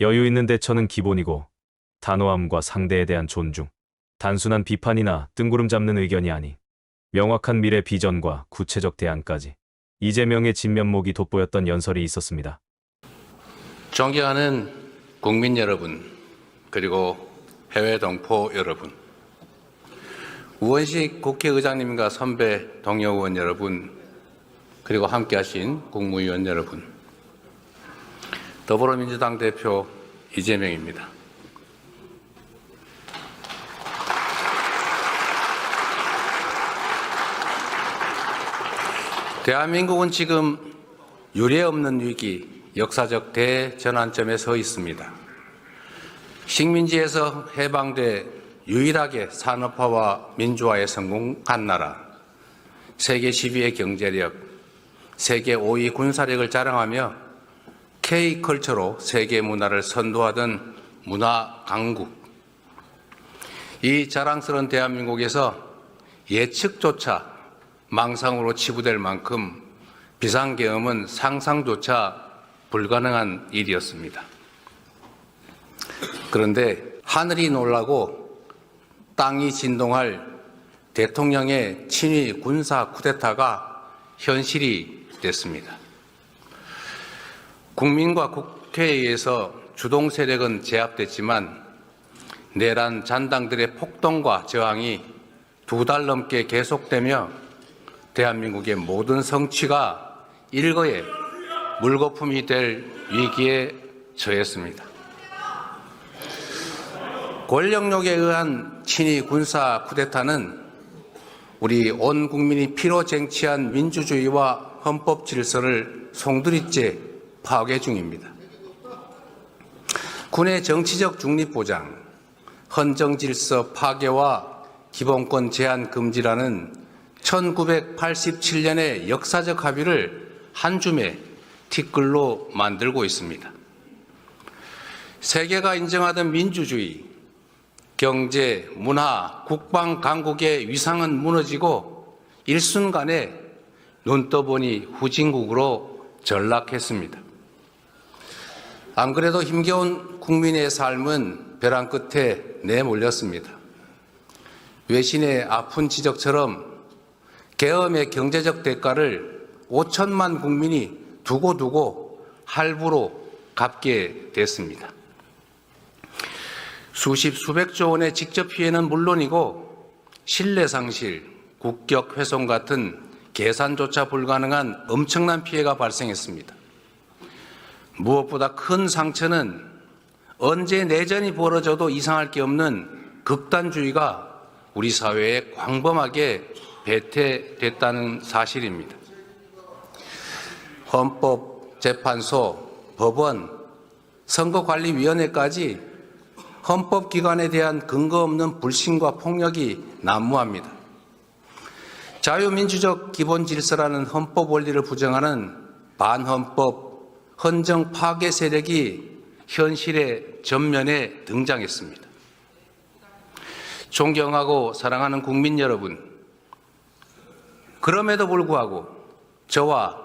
여유 있는 대처는 기본이고 단호함과 상대에 대한 존중, 단순한 비판이나 뜬구름 잡는 의견이 아닌 명확한 미래 비전과 구체적 대안까지 이재명의 진면목이 돋보였던 연설이 있었습니다. 존경하는 국민 여러분, 그리고 해외 동포 여러분, 우원식 국회의장님과 선배 동료 의원 여러분, 그리고 함께하신 국무위원 여러분, 더불어민주당 대표 이재명입니다. 대한민국은 지금 유례없는 위기, 역사적 대전환점에 서 있습니다. 식민지에서 해방돼 유일하게 산업화와 민주화에 성공한 나라, 세계 10위의 경제력, 세계 5위 군사력을 자랑하며 K컬처로 세계 문화를 선도하던 문화 강국. 이 자랑스러운 대한민국에서 예측조차 망상으로 치부될 만큼 비상계엄은 상상조차 불가능한 일이었습니다. 그런데 하늘이 놀라고 땅이 진동할 대통령의 친위 군사 쿠데타가 현실이 됐습니다. 국민과 국회에 의해서 주동 세력은 제압됐지만 내란 잔당들의 폭동과 저항이 2달 넘게 계속되며 대한민국의 모든 성취가 일거에 물거품이 될 위기에 처했습니다. 권력욕에 의한 친위 군사 쿠데타는 우리 온 국민이 피로 쟁취한 민주주의와 헌법 질서를 송두리째 파괴 중입니다. 군의 정치적 중립 보장, 헌정 질서 파괴와 기본권 제한 금지라는 1987년의 역사적 합의를 한 줌의 티끌로 만들고 있습니다. 세계가 인정하던 민주주의, 경제, 문화, 국방 강국의 위상은 무너지고 일순간에 눈 떠보니 후진국으로 전락했습니다. 안 그래도 힘겨운 국민의 삶은 벼랑 끝에 내몰렸습니다. 외신의 아픈 지적처럼 계엄의 경제적 대가를 5천만 국민이 두고두고 할부로 갚게 됐습니다. 수십 수백조 원의 직접 피해는 물론이고 신뢰 상실, 국격 훼손 같은 계산조차 불가능한 엄청난 피해가 발생했습니다. 무엇보다 큰 상처는 언제 내전이 벌어져도 이상할 게 없는 극단주의가 우리 사회에 광범하게 배태됐다는 사실입니다. 헌법재판소, 법원, 선거관리위원회까지 헌법기관에 대한 근거 없는 불신과 폭력이 난무합니다. 자유민주적 기본질서라는 헌법 원리를 부정하는 반헌법, 헌정 파괴 세력이 현실의 전면에 등장했습니다. 존경하고 사랑하는 국민 여러분, 그럼에도 불구하고 저와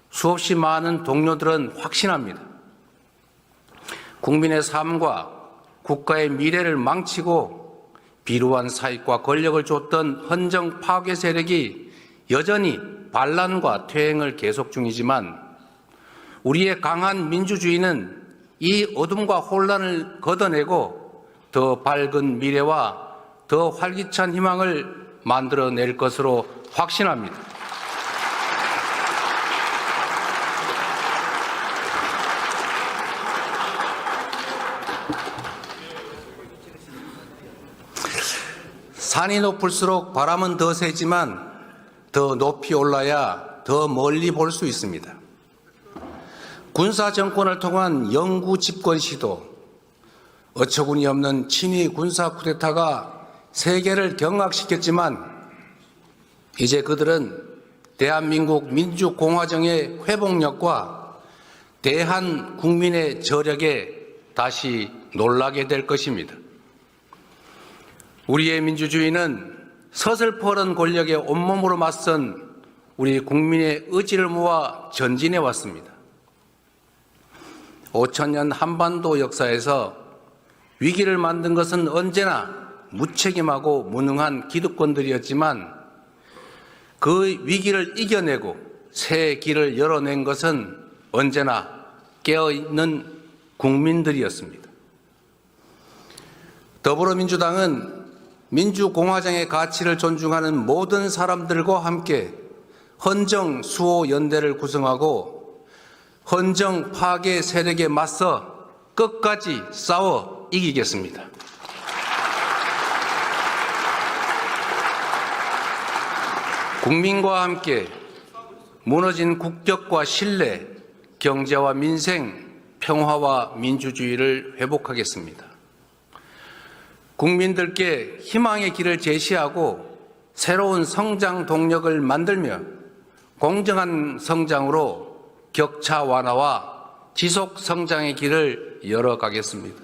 수없이 많은 동료들은 확신합니다. 국민의 삶과 국가의 미래를 망치고 비루한 사익과 권력을 줬던 헌정 파괴 세력이 여전히 반란과 퇴행을 계속 중이지만 우리의 강한 민주주의는 이 어둠과 혼란을 걷어내고 더 밝은 미래와 더 활기찬 희망을 만들어낼 것으로 확신합니다. 산이 높을수록 바람은 더 세지만 더 높이 올라야 더 멀리 볼 수 있습니다. 군사 정권을 통한 영구 집권 시도, 어처구니 없는 친위 군사 쿠데타가 세계를 경악시켰지만 이제 그들은 대한민국 민주공화정의 회복력과 대한 국민의 저력에 다시 놀라게 될 것입니다. 우리의 민주주의는 서슬퍼런 권력에 온몸으로 맞선 우리 국민의 의지를 모아 전진해 왔습니다. 5천년 한반도 역사에서 위기를 만든 것은 언제나 무책임하고 무능한 기득권들이었지만 그 위기를 이겨내고 새 길을 열어낸 것은 언제나 깨어있는 국민들이었습니다. 더불어민주당은 민주공화정의 가치를 존중하는 모든 사람들과 함께 헌정 수호 연대를 구성하고 헌정 파괴 세력에 맞서 끝까지 싸워 이기겠습니다. 국민과 함께 무너진 국격과 신뢰, 경제와 민생, 평화와 민주주의를 회복하겠습니다. 국민들께 희망의 길을 제시하고 새로운 성장 동력을 만들며 공정한 성장으로 격차 완화와 지속 성장의 길을 열어가겠습니다.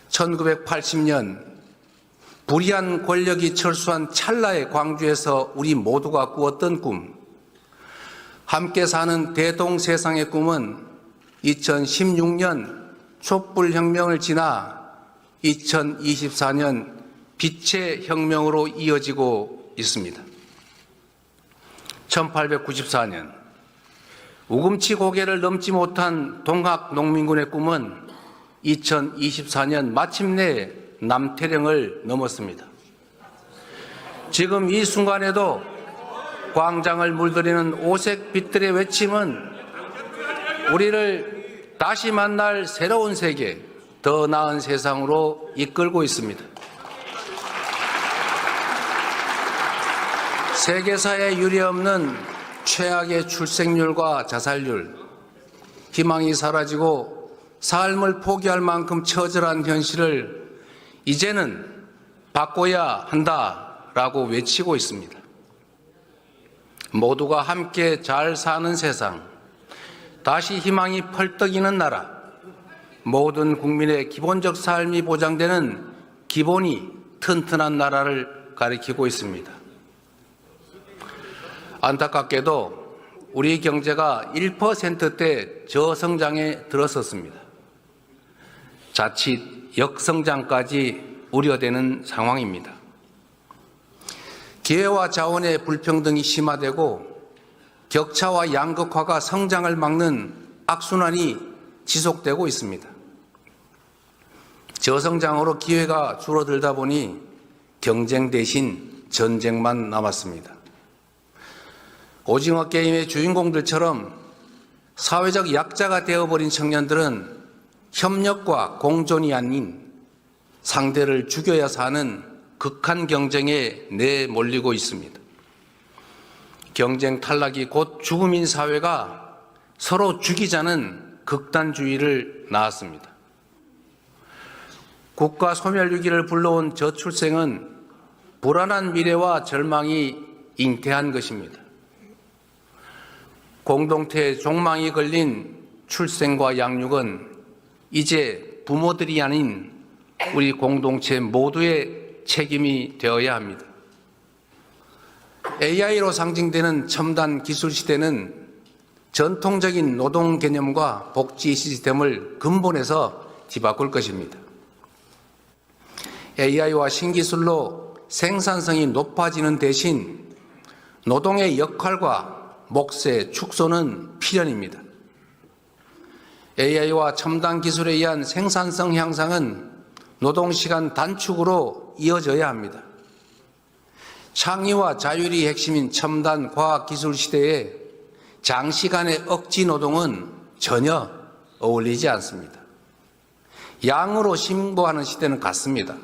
1980년 불의한 권력이 철수한 찰나의 광주에서 우리 모두가 꾸었던 꿈, 함께 사는 대동세상의 꿈은 2016년 촛불혁명을 지나 2024년 빛의 혁명으로 이어지고 있습니다. 1894년 우금치 고개를 넘지 못한 동학농민군의 꿈은 2024년 마침내 남태령을 넘었습니다. 지금 이 순간에도 광장을 물들이는 오색 빛들의 외침은 우리를 다시 만날 새로운 세계, 더 나은 세상으로 이끌고 있습니다. 세계사에 유례없는 최악의 출생률과 자살률, 희망이 사라지고 삶을 포기할 만큼 처절한 현실을 이제는 바꿔야 한다라고 외치고 있습니다. 모두가 함께 잘 사는 세상, 다시 희망이 펄떡이는 나라, 모든 국민의 기본적 삶이 보장되는 기본이 튼튼한 나라를 가리키고 있습니다. 안타깝게도 우리 경제가 1%대 저성장에 들어섰습니다. 자칫 역성장까지 우려되는 상황입니다. 기회와 자원의 불평등이 심화되고 격차와 양극화가 성장을 막는 악순환이 지속되고 있습니다. 저성장으로 기회가 줄어들다 보니 경쟁 대신 전쟁만 남았습니다. 오징어 게임의 주인공들처럼 사회적 약자가 되어버린 청년들은 협력과 공존이 아닌 상대를 죽여야 사는 극한 경쟁에 내몰리고 있습니다. 경쟁 탈락이 곧 죽음인 사회가 서로 죽이자는 극단주의를 낳았습니다. 국가 소멸 위기를 불러온 저출생은 불안한 미래와 절망이 잉태한 것입니다. 공동체의 종망이 걸린 출생과 양육은 이제 부모들이 아닌 우리 공동체 모두의 책임이 되어야 합니다. AI로 상징되는 첨단 기술 시대는 전통적인 노동 개념과 복지 시스템을 근본에서 뒤바꿀 것입니다. AI와 신기술로 생산성이 높아지는 대신 노동의 역할과 몫의 축소는 필연입니다. AI와 첨단 기술에 의한 생산성 향상은 노동시간 단축으로 이어져야 합니다. 창의와 자율이 핵심인 첨단 과학기술 시대에 장시간의 억지 노동은 전혀 어울리지 않습니다. 양으로 승부하는 시대는 같습니다.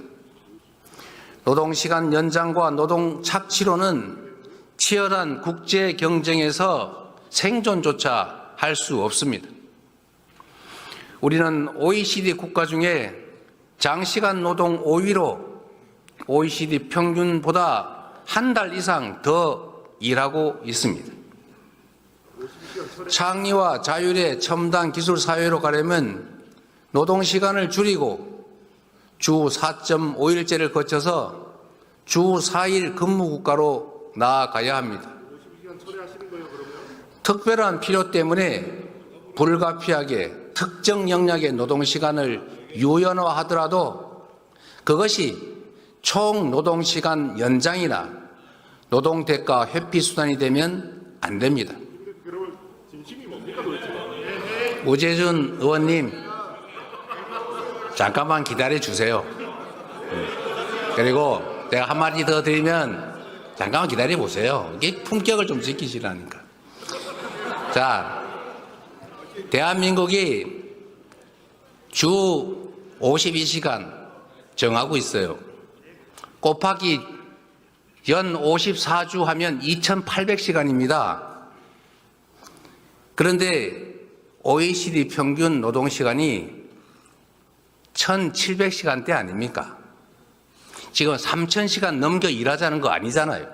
노동시간 연장과 노동 착취로는 치열한 국제 경쟁에서 생존조차 할 수 없습니다. 우리는 OECD 국가 중에 장시간 노동 5위로 OECD 평균보다 한 달 이상 더 일하고 있습니다. 창의와 자율의 첨단 기술 사회로 가려면 노동시간을 줄이고 주 4.5일제를 거쳐서 주 4일 근무국가로 나아가야 합니다. 특별한 필요 때문에 불가피하게 특정 영역의 노동시간을 유연화하더라도 그것이 총 노동시간 연장이나 노동대가 회피 수단이 되면 안 됩니다. 우재준 의원님, 잠깐만 기다려 주세요. 그리고 내가 한마디 더 드리면 잠깐만 기다려 보세요. 이게 품격을 좀 지키시라니까. 자, 대한민국이 주 52시간 정하고 있어요. 곱하기 연 54주 하면 2800시간입니다. 그런데 OECD 평균 노동시간이 1700시간대 아닙니까? 지금 3000시간 넘겨 일하자는 거 아니잖아요.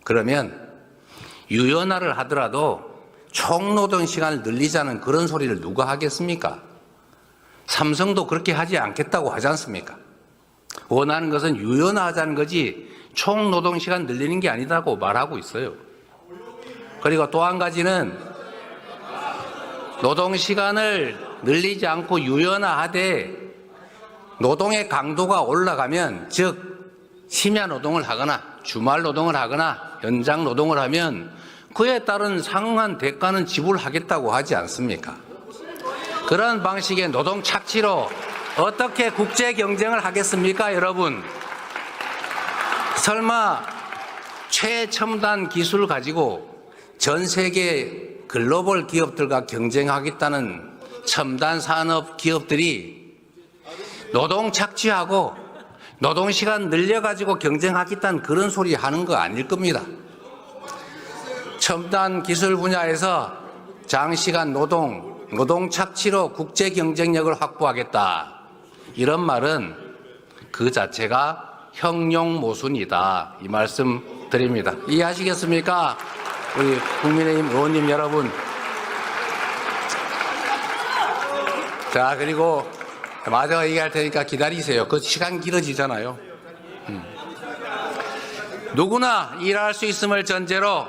그러면 유연화를 하더라도 총노동시간을 늘리자는 그런 소리를 누가 하겠습니까? 삼성도 그렇게 하지 않겠다고 하지 않습니까? 원하는 것은 유연화하자는 거지 총노동시간 늘리는 게 아니다고 말하고 있어요. 그리고 또 한 가지는 노동시간을 늘리지 않고 유연화하되 노동의 강도가 올라가면, 즉 심야 노동을 하거나 주말 노동을 하거나 연장 노동을 하면 그에 따른 상응한 대가는 지불하겠다고 하지 않습니까? 그런 방식의 노동 착취로 어떻게 국제 경쟁을 하겠습니까, 여러분? 설마 최첨단 기술을 가지고 전 세계 글로벌 기업들과 경쟁하겠다는 첨단 산업 기업들이 노동 착취하고 노동시간 늘려가지고 경쟁하겠다는 그런 소리 하는 거 아닐 겁니다. 첨단 기술 분야에서 장시간 노동 착취로 국제 경쟁력을 확보하겠다. 이런 말은 그 자체가 형용모순이다. 이 말씀 드립니다. 이해하시겠습니까? 우리 국민의힘 의원님 여러분. 자, 그리고 마저 얘기할 테니까 기다리세요. 그 시간 길어지잖아요. 누구나 일할 수 있음을 전제로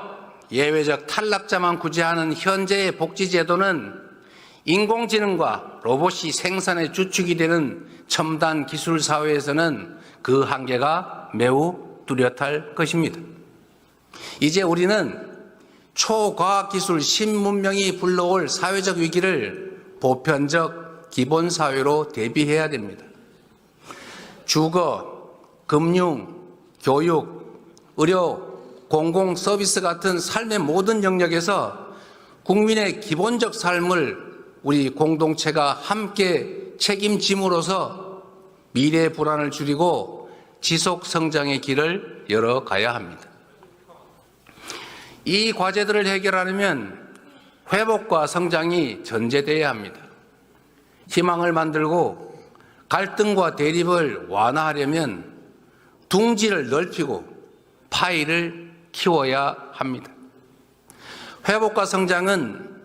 예외적 탈락자만 구제하는 현재의 복지제도는 인공지능과 로봇이 생산의 주축이 되는 첨단 기술 사회에서는 그 한계가 매우 뚜렷할 것입니다. 이제 우리는 초과학기술 신문명이 불러올 사회적 위기를 보편적 기본사회로 대비해야 됩니다. 주거, 금융, 교육, 의료, 공공서비스 같은 삶의 모든 영역에서 국민의 기본적 삶을 우리 공동체가 함께 책임짐으로써 미래 불안을 줄이고 지속 성장의 길을 열어가야 합니다. 이 과제들을 해결하려면 회복과 성장이 전제되어야 합니다. 희망을 만들고 갈등과 대립을 완화하려면 둥지를 넓히고 파이를 키워야 합니다. 회복과 성장은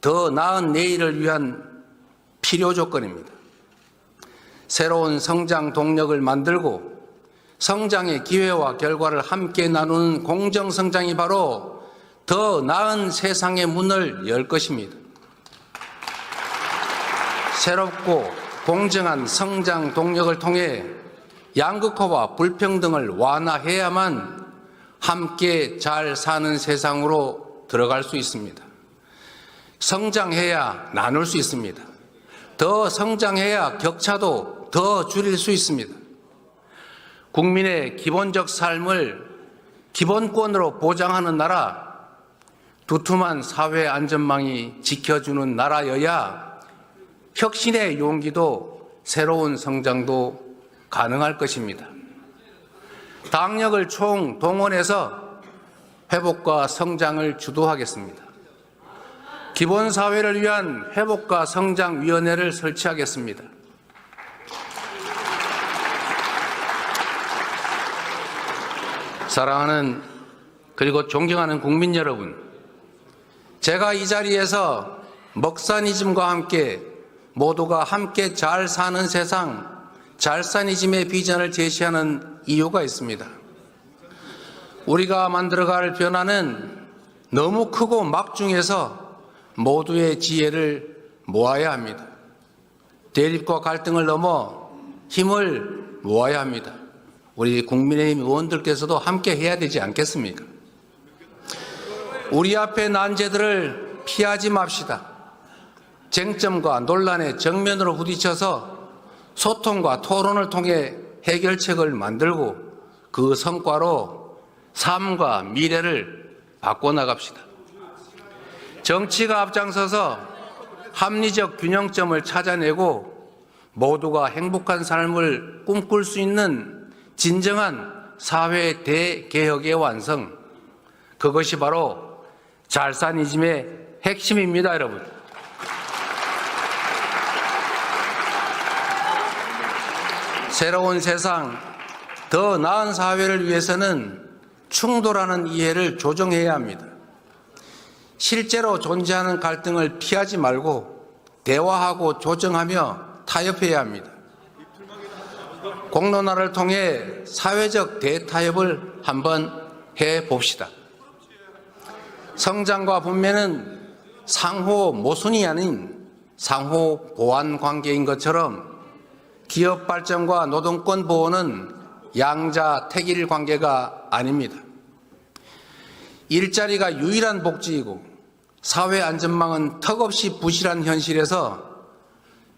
더 나은 내일을 위한 필요 조건입니다. 새로운 성장 동력을 만들고 성장의 기회와 결과를 함께 나누는 공정성장이 바로 더 나은 세상의 문을 열 것입니다. 새롭고 공정한 성장 동력을 통해 양극화와 불평등을 완화해야만 함께 잘 사는 세상으로 들어갈 수 있습니다. 성장해야 나눌 수 있습니다. 더 성장해야 격차도 더 줄일 수 있습니다. 국민의 기본적 삶을 기본권으로 보장하는 나라, 두툼한 사회 안전망이 지켜주는 나라여야 혁신의 용기도 새로운 성장도 가능할 것입니다. 당력을 총동원해서 회복과 성장을 주도하겠습니다. 기본사회를 위한 회복과 성장위원회를 설치하겠습니다. 사랑하는 그리고 존경하는 국민 여러분, 제가 이 자리에서 먹사니즘과 함께 모두가 함께 잘 사는 세상, 잘사니즘의 비전을 제시하는 이유가 있습니다. 우리가 만들어갈 변화는 너무 크고 막중해서 모두의 지혜를 모아야 합니다. 대립과 갈등을 넘어 힘을 모아야 합니다. 우리 국민의힘 의원들께서도 함께 해야 되지 않겠습니까? 우리 앞에 난제들을 피하지 맙시다. 쟁점과 논란의 정면으로 부딪혀서 소통과 토론을 통해 해결책을 만들고 그 성과로 삶과 미래를 바꿔나갑시다. 정치가 앞장서서 합리적 균형점을 찾아내고 모두가 행복한 삶을 꿈꿀 수 있는 진정한 사회 대개혁의 완성, 그것이 바로 잘사니즘의 핵심입니다, 여러분. 새로운 세상, 더 나은 사회를 위해서는 충돌하는 이해를 조정해야 합니다. 실제로 존재하는 갈등을 피하지 말고 대화하고 조정하며 타협해야 합니다. 공론화를 통해 사회적 대타협을 한번 해봅시다. 성장과 분배는 상호 모순이 아닌 상호 보완 관계인 것처럼 기업 발전과 노동권 보호는 양자택일 관계가 아닙니다. 일자리가 유일한 복지이고 사회 안전망은 턱없이 부실한 현실에서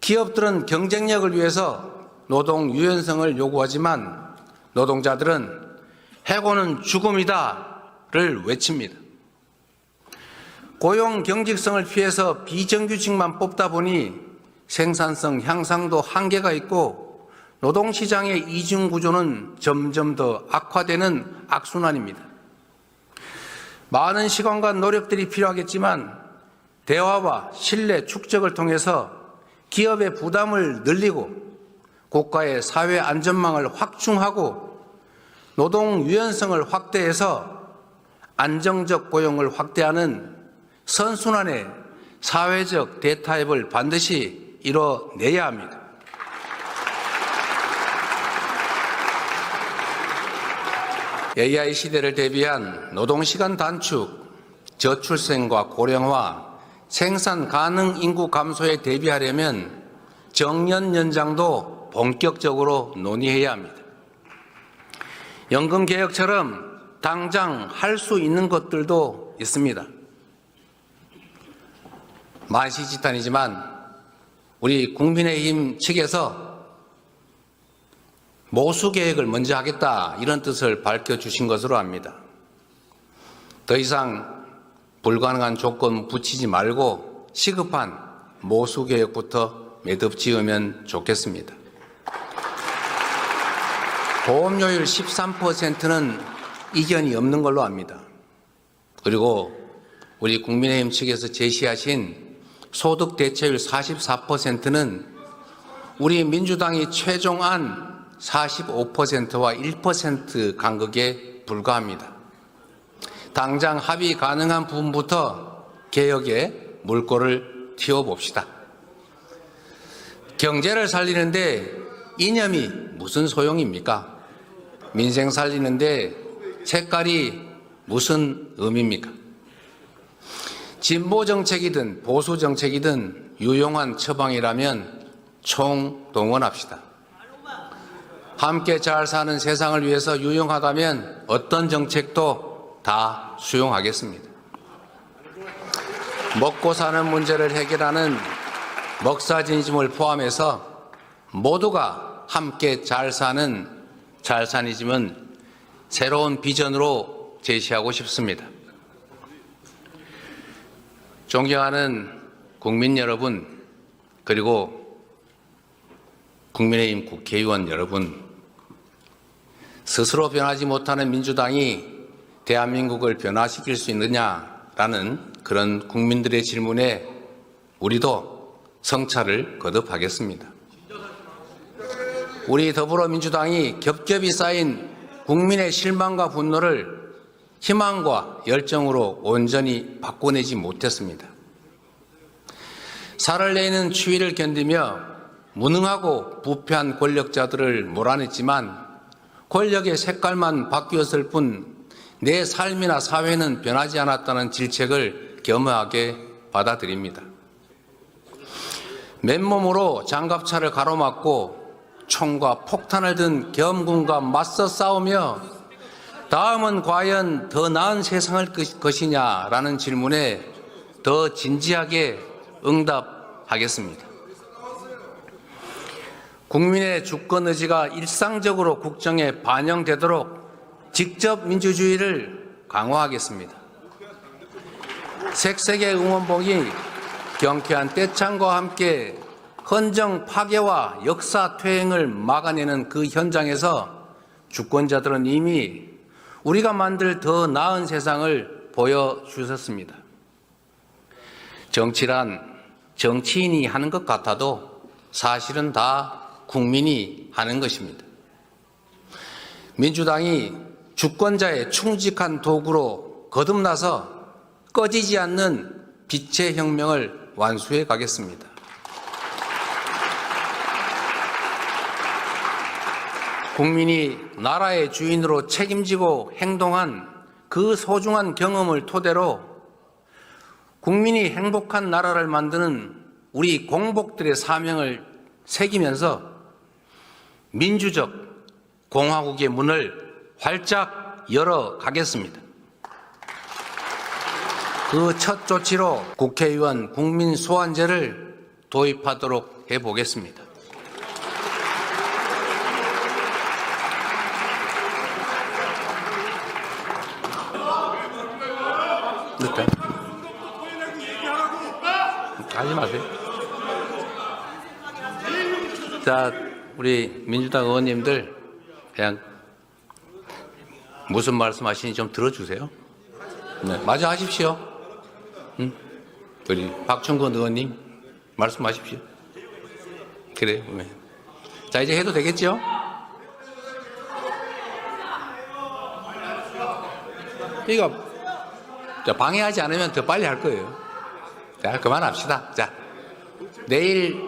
기업들은 경쟁력을 위해서 노동 유연성을 요구하지만 노동자들은 해고는 죽음이다를 외칩니다. 고용 경직성을 피해서 비정규직만 뽑다 보니 생산성 향상도 한계가 있고 노동시장의 이중구조는 점점 더 악화되는 악순환입니다. 많은 시간과 노력들이 필요하겠지만 대화와 신뢰 축적을 통해서 기업의 부담을 늘리고 국가의 사회 안전망을 확충하고 노동 유연성을 확대해서 안정적 고용을 확대하는 선순환의 사회적 대타협을 반드시 이뤄내야 합니다. AI 시대를 대비한 노동시간 단축, 저출생과 고령화, 생산 가능 인구 감소에 대비하려면 정년 연장도 본격적으로 논의해야 합니다. 연금 개혁처럼 당장 할 수 있는 것들도 있습니다. 만시지탄이지만 우리 국민의힘 측에서 모수 계획을 먼저 하겠다 이런 뜻을 밝혀주신 것으로 압니다. 더 이상 불가능한 조건 붙이지 말고 시급한 모수 계획부터 매듭 지으면 좋겠습니다. 보험료율 13%는 이견이 없는 걸로 압니다. 그리고 우리 국민의힘 측에서 제시하신 소득 대체율 44%는 우리 민주당이 최종안 45%와 1% 간극에 불과합니다. 당장 합의 가능한 부분부터 개혁에 물꼬를 틔워봅시다. 경제를 살리는데 이념이 무슨 소용입니까? 민생 살리는데 색깔이 무슨 의미입니까? 진보 정책이든 보수 정책이든 유용한 처방이라면 총동원합시다. 함께 잘 사는 세상을 위해서 유용하다면 어떤 정책도 다 수용하겠습니다. 먹고 사는 문제를 해결하는 먹사지니즘을 포함해서 모두가 함께 잘 사는 잘사니즘은 새로운 비전으로 제시하고 싶습니다. 존경하는 국민 여러분, 그리고 국민의힘 국회의원 여러분, 스스로 변하지 못하는 민주당이 대한민국을 변화시킬 수 있느냐라는 그런 국민들의 질문에 우리도 성찰을 거듭하겠습니다. 우리 더불어민주당이 겹겹이 쌓인 국민의 실망과 분노를 희망과 열정으로 온전히 바꿔내지 못했습니다. 살을 내는 추위를 견디며 무능하고 부패한 권력자들을 몰아냈지만 권력의 색깔만 바뀌었을 뿐 내 삶이나 사회는 변하지 않았다는 질책을 겸허하게 받아들입니다. 맨몸으로 장갑차를 가로막고 총과 폭탄을 든 계엄군과 맞서 싸우며 다음은 과연 더 나은 세상을 것이냐라는 질문에 더 진지하게 응답하겠습니다. 국민의 주권 의지가 일상적으로 국정에 반영되도록 직접 민주주의를 강화하겠습니다. 색색의 응원봉이 경쾌한 떼창과 함께 헌정 파괴와 역사 퇴행을 막아내는 그 현장에서 주권자들은 이미 우리가 만들 더 나은 세상을 보여주셨습니다. 정치란 정치인이 하는 것 같아도 사실은 다 국민이 하는 것입니다. 민주당이 주권자의 충직한 도구로 거듭나서 꺼지지 않는 빛의 혁명을 완수해 가겠습니다. 국민이 나라의 주인으로 책임지고 행동한 그 소중한 경험을 토대로 국민이 행복한 나라를 만드는 우리 공복들의 사명을 새기면서 민주적 공화국의 문을 활짝 열어 가겠습니다. 그 첫 조치로 국회의원 국민 소환제를 도입하도록 해보겠습니다. 됐다. 하지 마세요. 자, 우리 민주당 의원님들 그냥 무슨 말씀하시는지 좀 들어주세요. 네, 마저 하십시오. 우리 박충건 의원님 말씀하십시오. 그래요. 네. 자, 이제 해도 되겠죠? 이거 방해하지 않으면 더 빨리 할 거예요. 자, 그만합시다. 자, 내일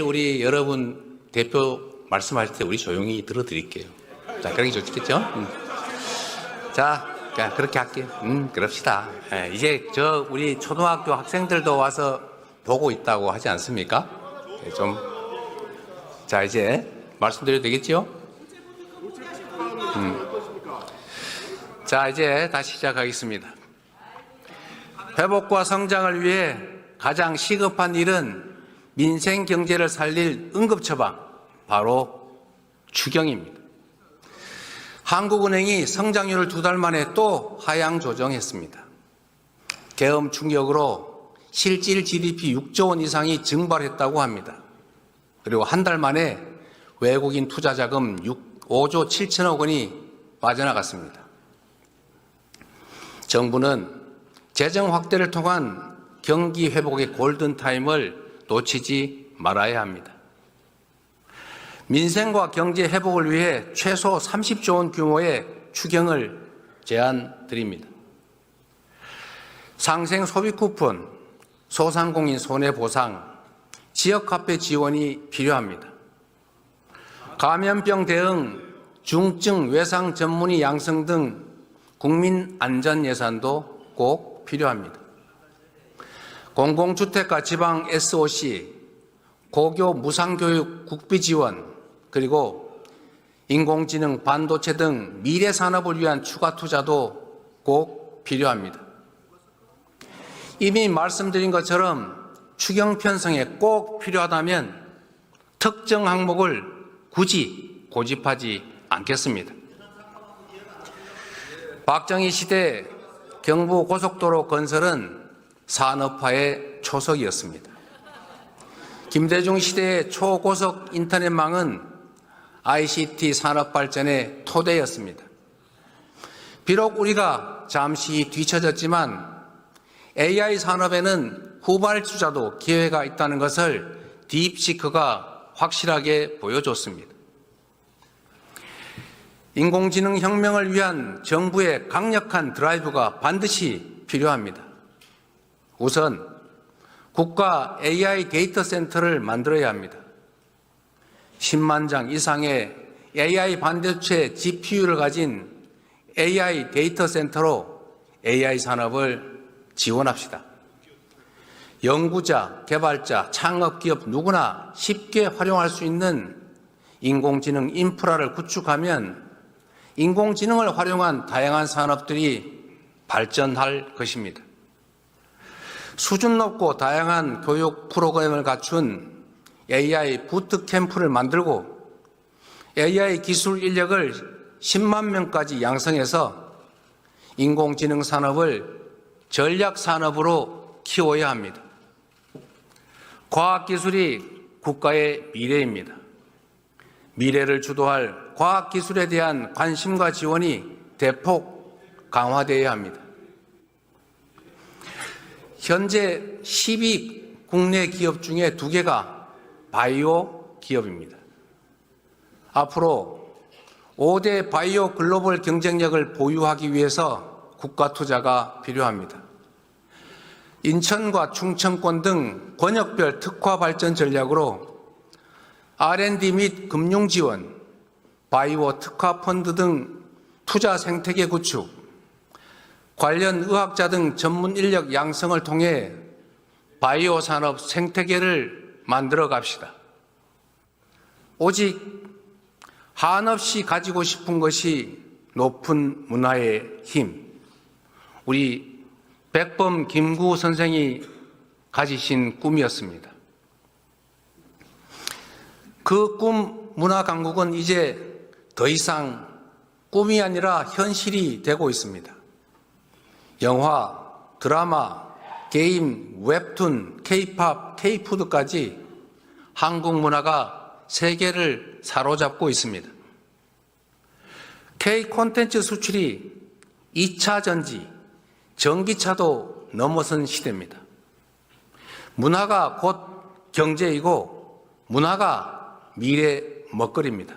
우리 여러분 대표 말씀하실 때 우리 조용히 들어드릴게요. 자, 그러기 좋겠죠? 자, 그렇게 할게요. 그럽시다. 예, 이제 우리 초등학교 학생들도 와서 보고 있다고 하지 않습니까? 예, 자, 이제 말씀드려도 되겠죠? 자, 이제 다시 시작하겠습니다. 회복과 성장을 위해 가장 시급한 일은 민생 경제를 살릴 응급처방, 바로 추경입니다. 한국은행이 성장률을 2달 만에 또 하향 조정했습니다. 계엄 충격으로 실질 GDP 6조 원 이상이 증발했다고 합니다. 그리고 한 달 만에 외국인 투자 자금 5조 7천억 원이 빠져나갔습니다. 정부는 재정 확대를 통한 경기 회복의 골든타임을 놓치지 말아야 합니다. 민생과 경제 회복을 위해 최소 30조 원 규모의 추경을 제안드립니다. 상생 소비 쿠폰, 소상공인 손해보상, 지역화폐 지원이 필요합니다. 감염병 대응, 중증 외상 전문의 양성 등 국민 안전 예산도 꼭 필요합니다. 공공주택과 지방 SOC, 고교 무상교육 국비 지원, 그리고 인공지능, 반도체 등 미래 산업을 위한 추가 투자도 꼭 필요합니다. 이미 말씀드린 것처럼 추경 편성에 꼭 필요하다면 특정 항목을 굳이 고집하지 않겠습니다. 박정희 시대 경부고속도로 건설은 산업화의 초석이었습니다. 김대중 시대의 초고속 인터넷망은 ICT 산업 발전의 토대였습니다. 비록 우리가 잠시 뒤처졌지만 AI 산업에는 후발주자도 기회가 있다는 것을 딥시크가 확실하게 보여줬습니다. 인공지능 혁명을 위한 정부의 강력한 드라이브가 반드시 필요합니다. 우선 국가 AI 데이터 센터를 만들어야 합니다. 10만 장 이상의 AI 반도체 GPU를 가진 AI 데이터 센터로 AI 산업을 지원합시다. 연구자, 개발자, 창업기업 누구나 쉽게 활용할 수 있는 인공지능 인프라를 구축하면 인공지능을 활용한 다양한 산업들이 발전할 것입니다. 수준 높고 다양한 교육 프로그램을 갖춘 AI 부트캠프를 만들고 AI 기술 인력을 10만 명까지 양성해서 인공지능 산업을 전략 산업으로 키워야 합니다. 과학기술이 국가의 미래입니다. 미래를 주도할 과학기술에 대한 관심과 지원이 대폭 강화되어야 합니다. 현재 10위 국내 기업 중에 2개가 바이오 기업입니다. 앞으로 5대 바이오 글로벌 경쟁력을 보유하기 위해서 국가 투자가 필요합니다. 인천과 충청권 등 권역별 특화 발전 전략으로 R&D 및 금융 지원, 바이오 특화 펀드 등 투자 생태계 구축, 관련 의학자 등 전문 인력 양성을 통해 바이오 산업 생태계를 만들어 갑시다. 오직 한없이 가지고 싶은 것이 높은 문화의 힘. 우리 백범 김구 선생이 가지신 꿈이었습니다. 그 꿈 문화 강국은 이제 더 이상 꿈이 아니라 현실이 되고 있습니다. 영화, 드라마, 게임, 웹툰, K-팝, K-푸드까지 한국 문화가 세계를 사로잡고 있습니다. K-콘텐츠 수출이 2차 전지, 전기차도 넘어선 시대입니다. 문화가 곧 경제이고 문화가 미래 먹거리입니다.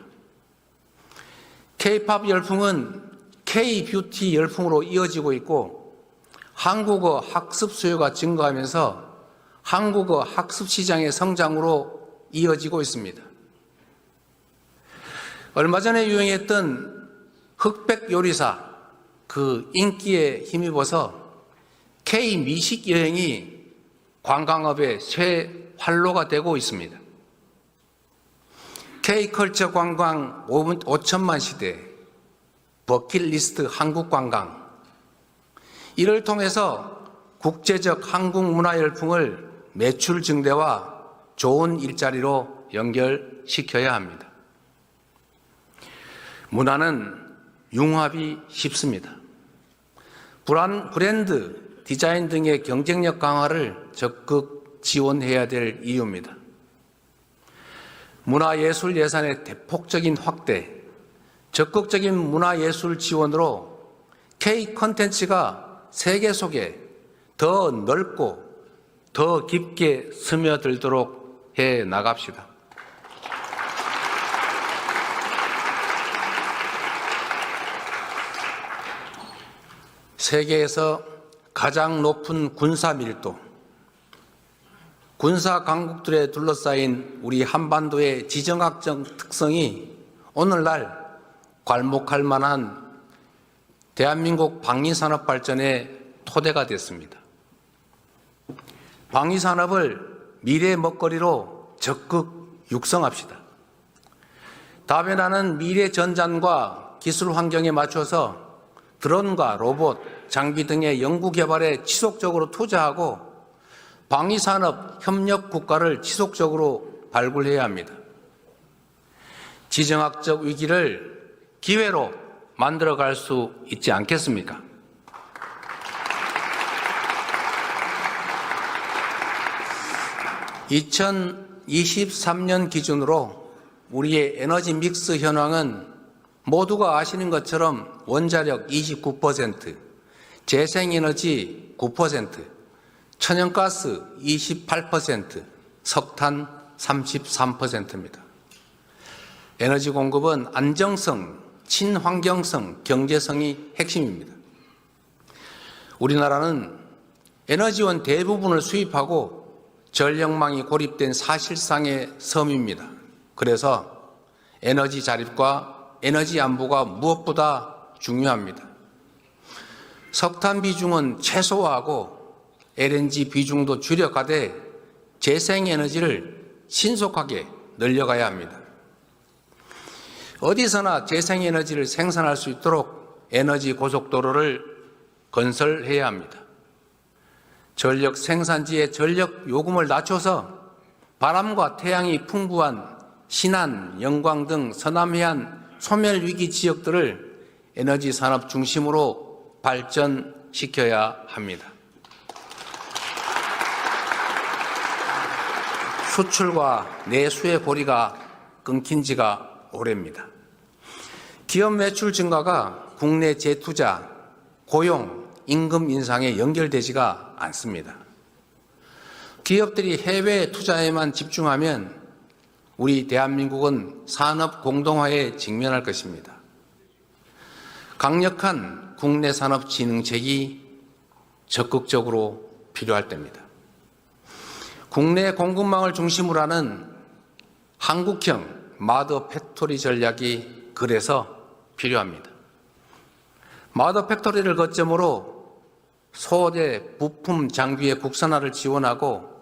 K-팝 열풍은 K-뷰티 열풍으로 이어지고 있고 한국어 학습 수요가 증가하면서 한국어 학습 시장의 성장으로 이어지고 있습니다. 얼마 전에 유행했던 흑백 요리사 그 인기에 힘입어서 K-미식 여행이 관광업의 새 활로가 되고 있습니다. K-컬처 관광 5천만 시대, 버킷리스트 한국 관광, 이를 통해서 국제적 한국 문화 열풍을 매출 증대와 좋은 일자리로 연결시켜야 합니다. 문화는 융합이 쉽습니다. 브랜드, 디자인 등의 경쟁력 강화를 적극 지원해야 될 이유입니다. 문화예술 예산의 대폭적인 확대, 적극적인 문화예술 지원으로 K-콘텐츠가 세계 속에 더 넓고 더 깊게 스며들도록 해 나갑시다. 세계에서 가장 높은 군사 밀도, 군사 강국들에 둘러싸인 우리 한반도의 지정학적 특성이 오늘날 괄목할 만한 대한민국 방위산업 발전의 토대가 됐습니다. 방위산업을 미래 먹거리로 적극 육성합시다. 다변하는 미래 전장과 기술 환경에 맞춰서 드론과 로봇, 장비 등의 연구 개발에 지속적으로 투자하고 방위산업 협력 국가를 지속적으로 발굴해야 합니다. 지정학적 위기를 기회로 만들어갈 수 있지 않겠습니까? (2023년) 기준으로 우리의 에너지 믹스 현황은 모두가 아시는 것처럼 원자력 29%, 재생에너지 9%, 천연가스 28%, 석탄 33%입니다. 에너지 공급은 안정성, 친환경성, 경제성이 핵심입니다. 우리나라는 에너지원 대부분을 수입하고 전력망이 고립된 사실상의 섬입니다. 그래서 에너지 자립과 에너지 안보가 무엇보다 중요합니다. 석탄 비중은 최소화하고 LNG 비중도 줄여가되 재생에너지를 신속하게 늘려가야 합니다. 어디서나 재생에너지를 생산할 수 있도록 에너지 고속도로를 건설해야 합니다. 전력 생산지의 전력 요금을 낮춰서 바람과 태양이 풍부한 신안, 영광 등 서남해안 소멸위기 지역들을 에너지 산업 중심으로 발전시켜야 합니다. 수출과 내수의 고리가 끊긴 지가 오래입니다. 기업 매출 증가가 국내 재투자, 고용, 임금 인상에 연결되지가 않습니다. 기업들이 해외 투자에만 집중하면 우리 대한민국은 산업 공동화에 직면할 것입니다. 강력한 국내 산업 진흥책이 적극적으로 필요할 때입니다. 국내 공급망을 중심으로 하는 한국형 마더 팩토리 전략이 그래서 필요합니다. 마더 팩토리를 거점으로 소재, 부품, 장비의 국산화를 지원하고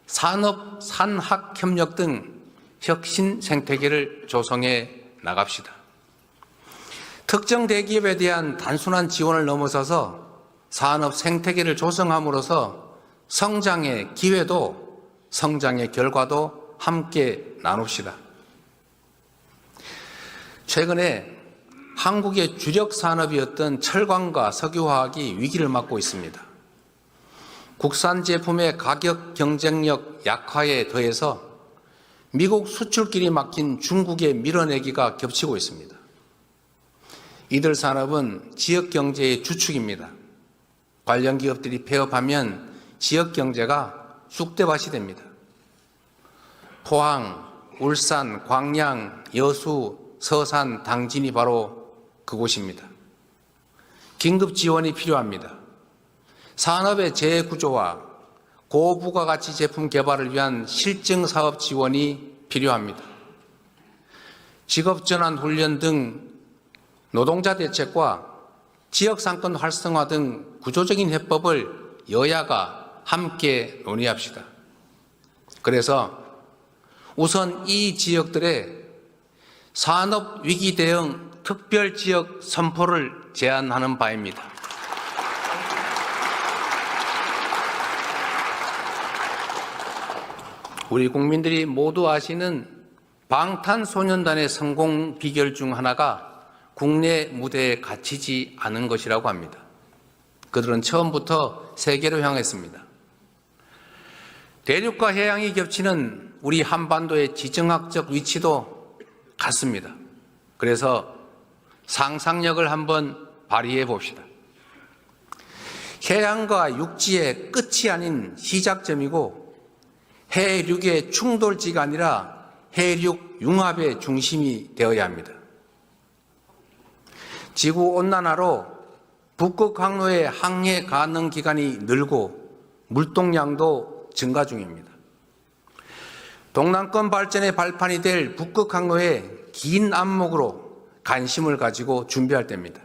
산업, 산학 협력 등 혁신 생태계를 조성해 나갑시다. 특정 대기업에 대한 단순한 지원을 넘어서서 산업 생태계를 조성함으로써 성장의 기회도 성장의 결과도 함께 나눕시다. 최근에 한국의 주력 산업이었던 철강과 석유화학이 위기를 맞고 있습니다. 국산 제품의 가격 경쟁력 약화에 더해서 미국 수출길이 막힌 중국의 밀어내기가 겹치고 있습니다. 이들 산업은 지역 경제의 주축입니다. 관련 기업들이 폐업하면 지역 경제가 쑥대밭이 됩니다. 포항, 울산, 광양, 여수, 서산, 당진이 바로 그곳입니다. 긴급 지원이 필요합니다. 산업의 재구조와 고부가가치 제품 개발을 위한 실증 사업 지원이 필요합니다. 직업전환 훈련 등 노동자 대책과 지역상권 활성화 등 구조적인 해법을 여야가 함께 논의합시다. 그래서 우선 이 지역들의 산업위기 대응 특별지역 선포를 제안하는 바입니다. 우리 국민들이 모두 아시는 방탄소년단의 성공 비결 중 하나가 국내 무대에 갇히지 않은 것이라고 합니다. 그들은 처음부터 세계로 향했습니다. 대륙과 해양이 겹치는 우리 한반도의 지정학적 위치도 같습니다. 그래서 상상력을 한번 발휘해 봅시다. 해양과 육지의 끝이 아닌 시작점이고 해륙의 충돌지가 아니라 해륙 융합의 중심이 되어야 합니다. 지구온난화로 북극 항로의 항해 가능 기간이 늘고 물동량도 증가 중입니다. 동남권 발전의 발판이 될 북극 항로의 긴 안목으로 관심을 가지고 준비할 때입니다.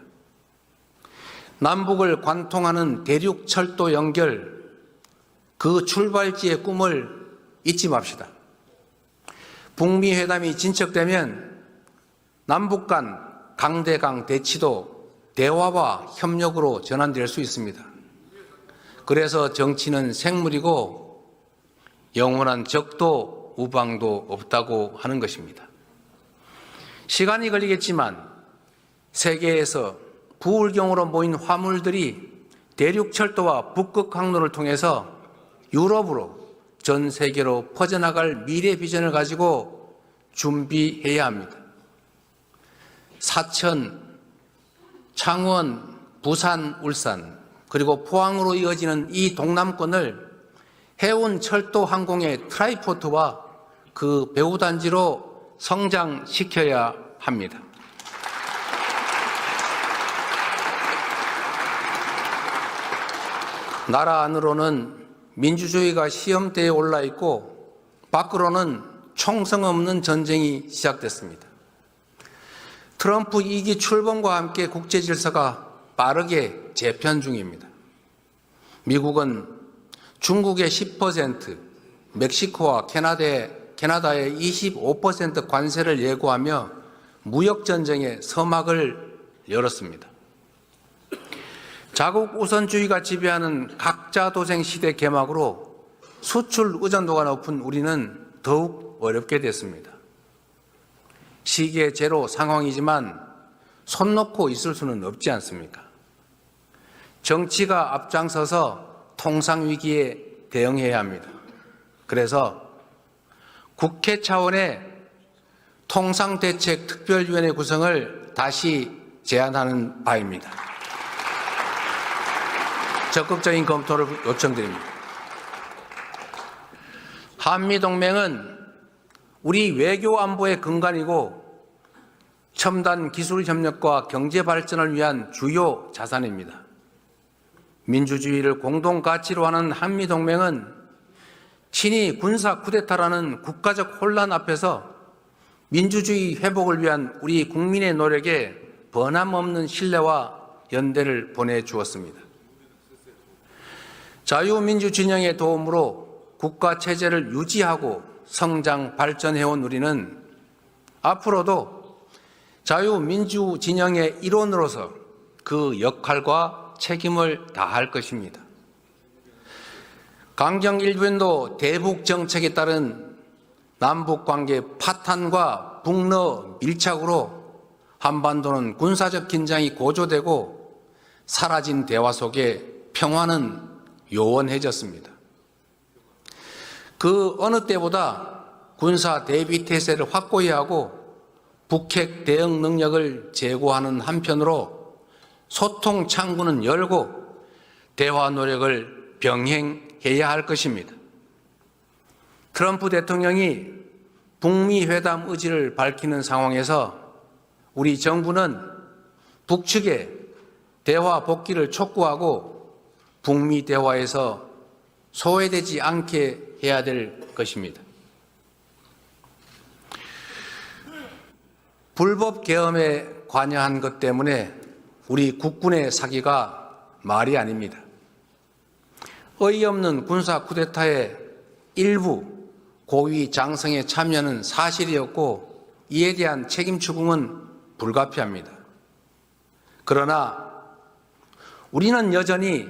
남북을 관통하는 대륙 철도 연결, 그 출발지의 꿈을 잊지 맙시다. 북미 회담이 진척되면 남북 간 강대강 대치도 대화와 협력으로 전환될 수 있습니다. 그래서 정치는 생물이고 영원한 적도 우방도 없다고 하는 것입니다. 시간이 걸리겠지만 세계에서 부울경으로 모인 화물들이 대륙철도와 북극 항로를 통해서 유럽으로 전 세계로 퍼져나갈 미래 비전을 가지고 준비해야 합니다. 사천, 창원, 부산, 울산 그리고 포항으로 이어지는 이 동남권을 해운 철도 항공의 트라이포트와 그 배후단지로 성장시켜야 합니다. 나라 안으로는 민주주의가 시험대에 올라 있고 밖으로는 총성 없는 전쟁이 시작됐습니다. 트럼프 2기 출범과 함께 국제 질서가 빠르게 재편 중입니다. 미국은 중국의 10%, 멕시코와 캐나다의 25% 관세를 예고하며 무역전쟁의 서막을 열었습니다. 자국 우선주의가 지배하는 각자 도생 시대 개막으로 수출 의존도가 높은 우리는 더욱 어렵게 됐습니다. 시계 제로 상황이지만 손 놓고 있을 수는 없지 않습니까? 정치가 앞장서서 통상위기에 대응해야 합니다. 그래서 국회 차원의 통상대책특별위원회 구성을 다시 제안하는 바입니다. 적극적인 검토를 요청드립니다. 한미동맹은 우리 외교 안보의 근간이고 첨단 기술 협력과 경제 발전을 위한 주요 자산입니다. 민주주의를 공동 가치로 하는 한미동맹은 친히 군사 쿠데타라는 국가적 혼란 앞에서 민주주의 회복을 위한 우리 국민의 노력에 변함없는 신뢰와 연대를 보내주었습니다. 자유민주 진영의 도움으로 국가 체제를 유지하고 성장 발전해온 우리는 앞으로도 자유민주 진영의 일원으로서 그 역할과 책임을 다할 것입니다. 강경 일변도 대북 정책에 따른 남북관계 파탄과 북러 밀착으로 한반도는 군사적 긴장이 고조되고 사라진 대화 속에 평화는 요원해졌습니다. 그 어느 때보다 군사 대비 태세를 확고히 하고 북핵 대응 능력을 제고하는 한편으로 소통 창구는 열고 대화 노력을 병행해야 할 것입니다. 트럼프 대통령이 북미 회담 의지를 밝히는 상황에서 우리 정부는 북측에 대화 복귀를 촉구하고 북미 대화에서 소외되지 않게 해야 될 것입니다. 불법 계엄에 관여한 것 때문에 우리 국군의 사기가 말이 아닙니다. 어이없는 군사 쿠데타의 일부 고위 장성의 참여는 사실이었고 이에 대한 책임 추궁은 불가피합니다. 그러나 우리는 여전히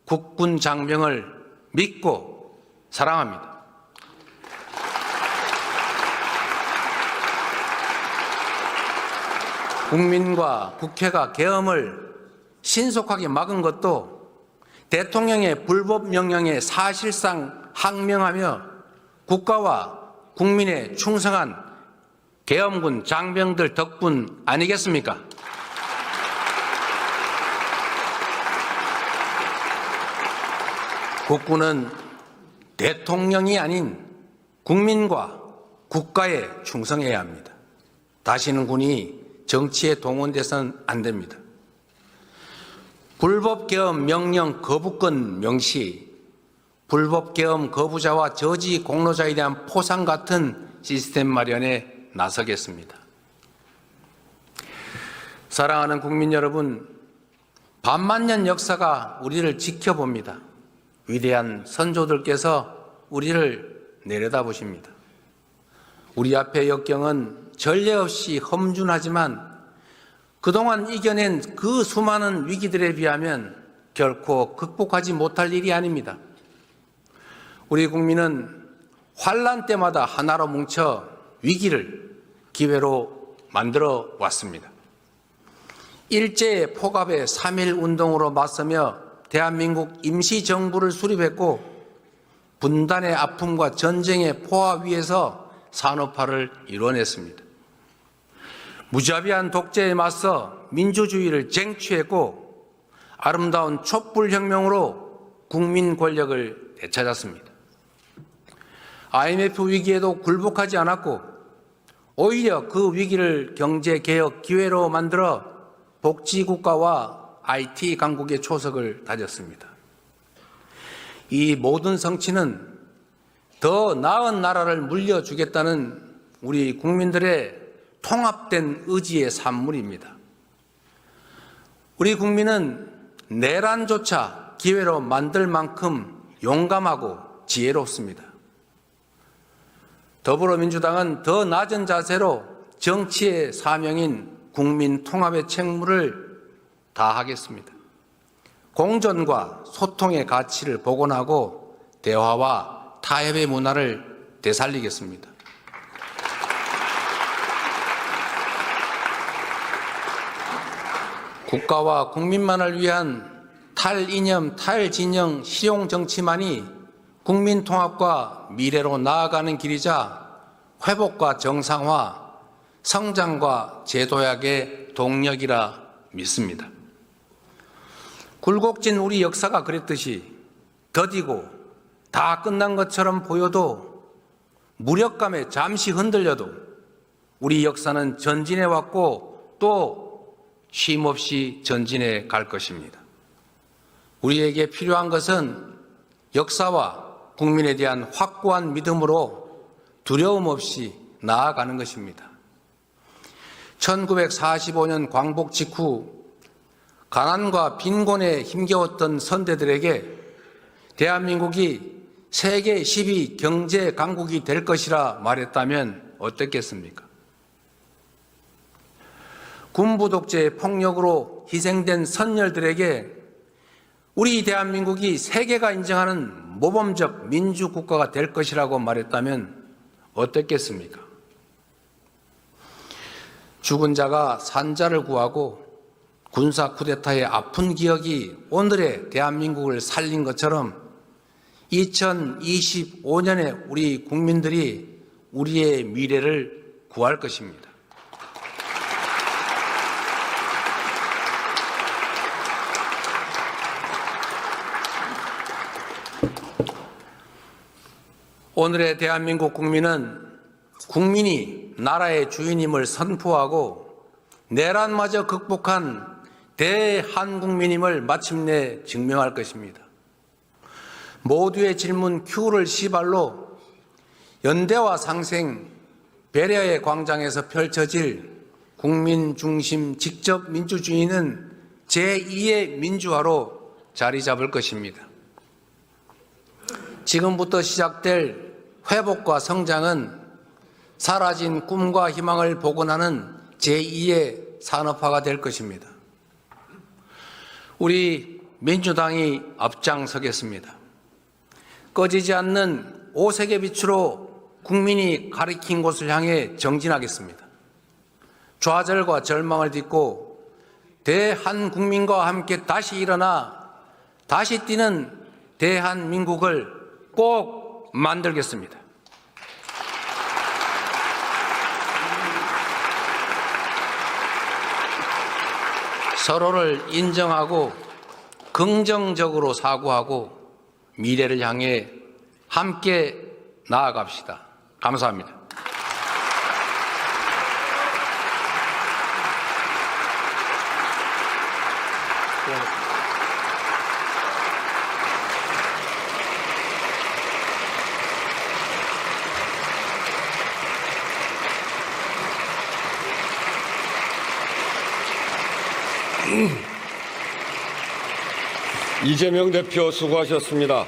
국군 장병을 믿고 사랑합니다. 국민과 국회가 계엄을 신속하게 막은 것도 대통령의 불법 명령에 사실상 항명하며 국가와 국민에 충성한 계엄군 장병들 덕분 아니겠습니까? 국군은 대통령이 아닌 국민과 국가에 충성해야 합니다. 다시는 군이 정치에 동원돼서는 안 됩니다. 불법 계엄 명령 거부권 명시, 불법 계엄 거부자와 저지 공로자에 대한 포상 같은 시스템 마련에 나서겠습니다. 사랑하는 국민 여러분, 반만년 역사가 우리를 지켜봅니다. 위대한 선조들께서 우리를 내려다보십니다. 우리 앞의 역경은 전례 없이 험준하지만 그동안 이겨낸 그 수많은 위기들에 비하면 결코 극복하지 못할 일이 아닙니다. 우리 국민은 환란 때마다 하나로 뭉쳐 위기를 기회로 만들어 왔습니다. 일제의 포갑의 3.1 운동으로 맞서며 대한민국 임시정부를 수립했고 분단의 아픔과 전쟁의 포화 위에서 산업화를 이뤄냈습니다. 무자비한 독재에 맞서 민주주의를 쟁취했고 아름다운 촛불혁명으로 국민 권력을 되찾았습니다. IMF 위기에도 굴복하지 않았고 오히려 그 위기를 경제개혁 기회로 만들어 복지국가와 IT 강국의 초석을 다졌습니다. 이 모든 성취는 더 나은 나라를 물려주겠다는 우리 국민들의 통합된 의지의 산물입니다. 우리 국민은 내란조차 기회로 만들 만큼 용감하고 지혜롭습니다. 더불어민주당은 더 낮은 자세로 정치의 사명인 국민 통합의 책무를 다하겠습니다. 공존과 소통의 가치를 복원하고 대화와 타협의 문화를 되살리겠습니다. 국가와 국민만을 위한 탈이념, 탈진영, 실용 정치만이 국민 통합과 미래로 나아가는 길이자 회복과 정상화, 성장과 재도약의 동력이라 믿습니다. 굴곡진 우리 역사가 그랬듯이 더디고 다 끝난 것처럼 보여도 무력감에 잠시 흔들려도 우리 역사는 전진해 왔고 또 쉼없이 전진해 갈 것입니다. 우리에게 필요한 것은 역사와 국민에 대한 확고한 믿음으로 두려움 없이 나아가는 것입니다. 1945년 광복 직후 가난과 빈곤에 힘겨웠던 선대들에게 대한민국이 세계 10위 경제 강국이 될 것이라 말했다면 어떻겠습니까? 군부 독재의 폭력으로 희생된 선열들에게 우리 대한민국이 세계가 인정하는 모범적 민주국가가 될 것이라고 말했다면 어떻겠습니까? 죽은 자가 산자를 구하고 군사 쿠데타의 아픈 기억이 오늘의 대한민국을 살린 것처럼 2025년에 우리 국민들이 우리의 미래를 구할 것입니다. 오늘의 대한민국 국민은 국민이 나라의 주인임을 선포하고 내란마저 극복한 대한국민임을 마침내 증명할 것입니다. 모두의 질문 Q를 시발로 연대와 상생, 배려의 광장에서 펼쳐질 국민 중심 직접 민주주의는 제2의 민주화로 자리 잡을 것입니다. 지금부터 시작될 회복과 성장은 사라진 꿈과 희망을 복원하는 제2의 산업화가 될 것입니다. 우리 민주당이 앞장서겠습니다. 꺼지지 않는 5색의 빛으로 국민이 가리킨 곳을 향해 정진하겠습니다. 좌절과 절망을 딛고 대한국민과 함께 다시 일어나 다시 뛰는 대한민국을 꼭 만들겠습니다. 서로를 인정하고 긍정적으로 사고하고 미래를 향해 함께 나아갑시다. 감사합니다. 이재명 대표 수고하셨습니다.